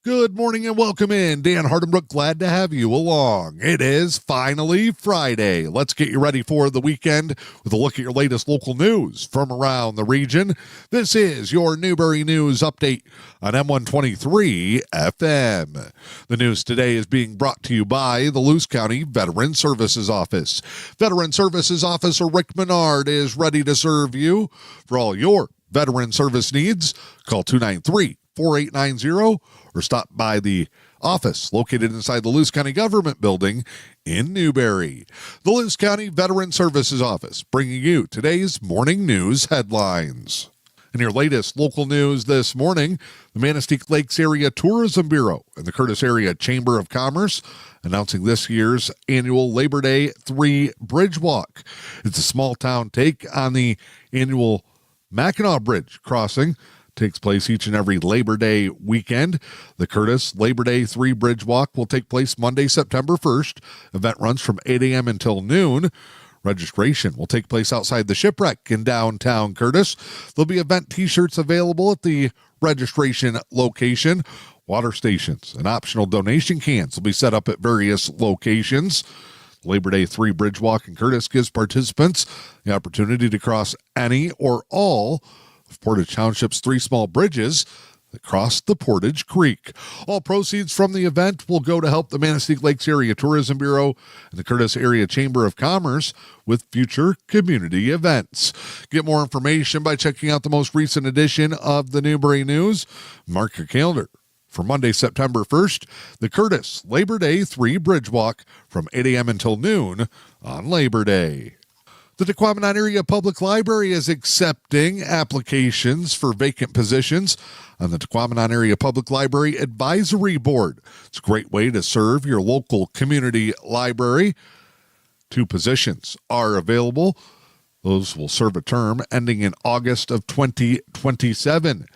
Good morning and welcome in. Dan Hardenbrook, glad to have you along. It is finally Friday. Let's get you ready for the weekend with a look at your latest local news from around the region. This is your Newberry News Update on M123 FM. The news today is being brought to you by the Luce County Veteran Services Office. Veteran Services Officer Rick Menard is ready to serve you for all your veteran service needs. Call 293-4890 or stop by the office located inside the Luce County Government Building in Newberry. The Luce County Veteran Services Office bringing you today's morning news headlines. In your latest local news this morning, the Manistee Lakes Area Tourism Bureau and the Curtis Area Chamber of Commerce announcing this year's annual Labor Day 3 Bridge Walk. It's a small town take on the annual Mackinac Bridge crossing. Takes place each and every Labor Day weekend. The Curtis Labor Day 3 Bridge Walk will take place Monday, September 1st. Event runs from 8 a.m. until noon. Registration will take place outside the Shipwreck in downtown Curtis. There'll be event t-shirts available at the registration location. Water stations and optional donation cans will be set up at various locations. Labor Day 3 Bridge Walk in Curtis gives participants the opportunity to cross any or all of Portage Township's 3 small bridges that cross the Portage Creek. All proceeds from the event will go to help the Manistee Lakes Area Tourism Bureau and the Curtis Area Chamber of Commerce with future community events. Get more information by checking out the most recent edition of the Newberry News. Mark your calendar for Monday, September 1st, the Curtis Labor Day 3 Bridge Walk from 8 a.m. until noon on Labor Day. The Tequamanon Area Public Library is accepting applications for vacant positions on the Tequamanon Area Public Library Advisory Board. It's a great way to serve your local community library. 2 positions are available. Those will serve a term ending in August of 2027.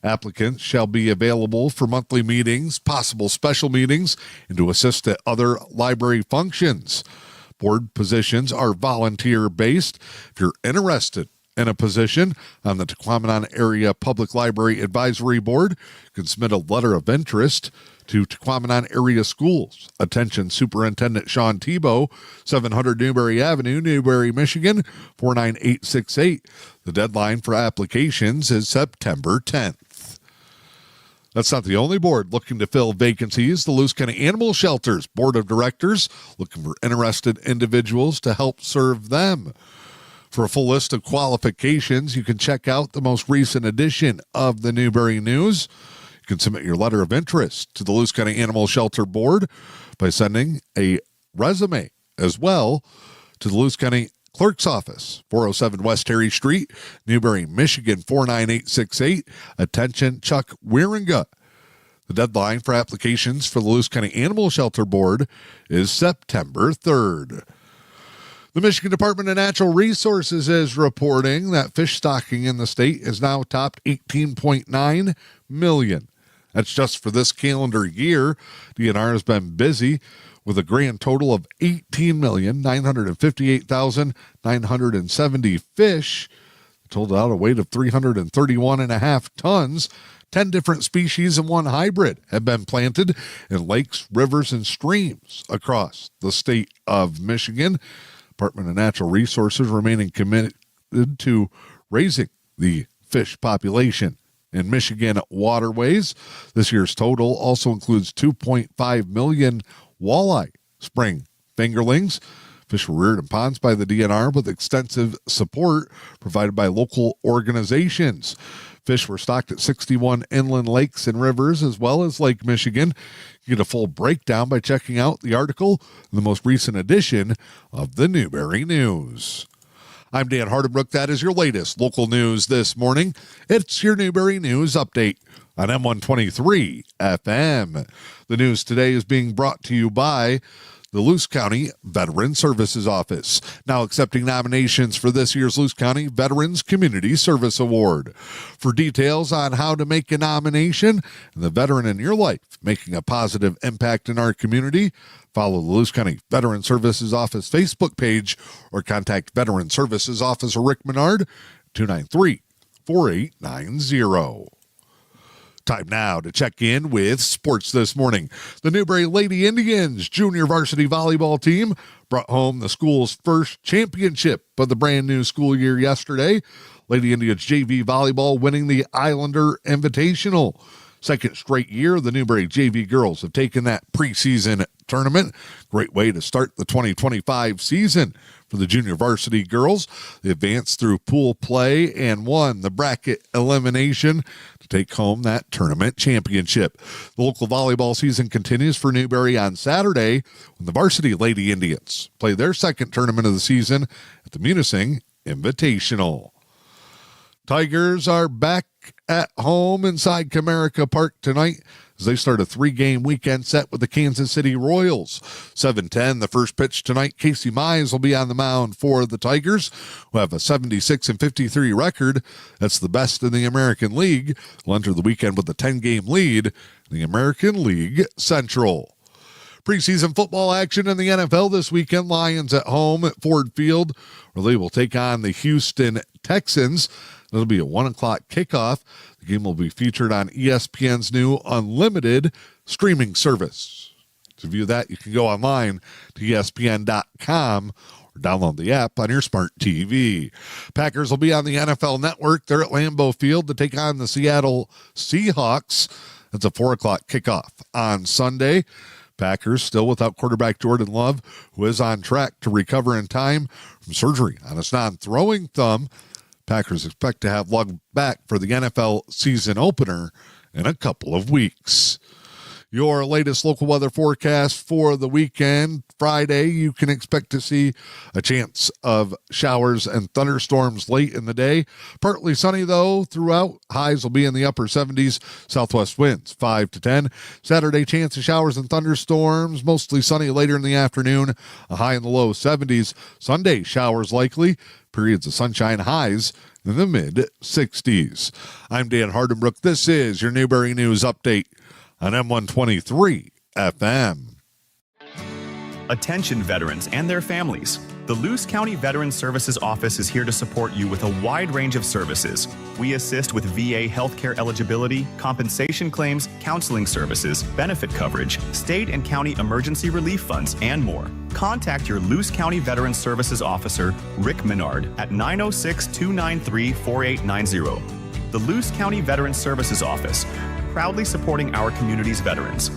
Applicants shall be available for monthly meetings, possible special meetings, and to assist at other library functions. Board positions are volunteer-based. If you're interested in a position on the Tequamanon Area Public Library Advisory Board, you can submit a letter of interest to Tequamanon Area Schools. Attention Superintendent Sean Tebow, 700 Newberry Avenue, Newberry, Michigan, 49868. The deadline for applications is September 10th. That's not the only board looking to fill vacancies. The Luce County Animal Shelters Board of Directors looking for interested individuals to help serve them. For a full list of qualifications, you can check out the most recent edition of the Newberry News. You can submit your letter of interest to the Luce County Animal Shelter Board by sending a resume as well to the Luce County Clerk's Office, 407 West Terry Street, Newberry, Michigan, 49868. Attention, Chuck Wieringa. The deadline for applications for the Luce County Animal Shelter Board is September 3rd. The Michigan Department of Natural Resources is reporting that fish stocking in the state is now topped 18.9 million. That's just for this calendar year. DNR has been busy with a grand total of 18,958,970 fish, totaled out a weight of 331.5 tons. 10 different species and 1 hybrid have been planted in lakes, rivers, and streams across the state of Michigan. Department of Natural Resources remaining committed to raising the fish population in Michigan waterways. This year's total also includes 2.5 million walleye spring fingerlings. Fish were reared in ponds by the DNR with extensive support provided by local organizations. Fish were stocked at 61 inland lakes and rivers as well as Lake Michigan. You get a full breakdown by checking out the article in the most recent edition of the Newberry News. I'm Dan Hardenbrook. That is your latest local news this morning. It's your Newberry News Update on M123 FM. The news today is being brought to you by the Luce County Veteran Services Office, now accepting nominations for this year's Luce County Veterans Community Service Award. For details on how to make a nomination and the veteran in your life making a positive impact in our community, follow the Luce County Veteran Services Office Facebook page or contact Veteran Services Officer Rick Menard, 293-4890. Time now to check in with sports this morning. The Newberry Lady Indians junior varsity volleyball team brought home the school's first championship of the brand new school year yesterday. Lady Indians JV volleyball winning the Islander Invitational. Second straight year, the Newberry JV girls have taken that preseason tournament. Great way to start the 2025 season for the junior varsity girls. They advanced through pool play and won the bracket elimination to take home that tournament championship. The local volleyball season continues for Newberry on Saturday when the varsity Lady Indians play their second tournament of the season at the Munising Invitational. Tigers are back at home inside Comerica Park tonight as they start a 3-game weekend set with the Kansas City Royals. 7:10, the first pitch tonight. Casey Mize will be on the mound for the Tigers, who have a 76-53 record. That's the best in the American League. Will enter the weekend with a 10-game lead in the American League Central. Preseason football action in the NFL this weekend. Lions at home at Ford Field, where they will take on the Houston Texans. It'll be a 1 o'clock kickoff. The game will be featured on ESPN's new Unlimited streaming service. To view that, you can go online to ESPN.com or download the app on your smart TV. Packers will be on the NFL Network. They're at Lambeau Field to take on the Seattle Seahawks. That's a 4 o'clock kickoff on Sunday. Packers still without quarterback Jordan Love, who is on track to recover in time from surgery on his non-throwing thumb. Packers expect to have Love back for the NFL season opener in a couple of weeks. Your latest local weather forecast for the weekend. Friday, you can expect to see a chance of showers and thunderstorms late in the day. Partly sunny, though, throughout. Highs will be in the upper 70s. Southwest winds 5 to 10. Saturday, chance of showers and thunderstorms. Mostly sunny later in the afternoon. A high in the low 70s. Sunday, showers likely. Periods of sunshine, highs in the mid-60s. I'm Dan Hardenbrook. This is your Newberry News Update on M123 FM. Attention veterans and their families. The Luce County Veterans Services Office is here to support you with a wide range of services. We assist with VA healthcare eligibility, compensation claims, counseling services, benefit coverage, state and county emergency relief funds, and more. Contact your Luce County Veterans Services Officer, Rick Menard, at 906-293-4890. The Luce County Veterans Services Office, proudly supporting our community's veterans.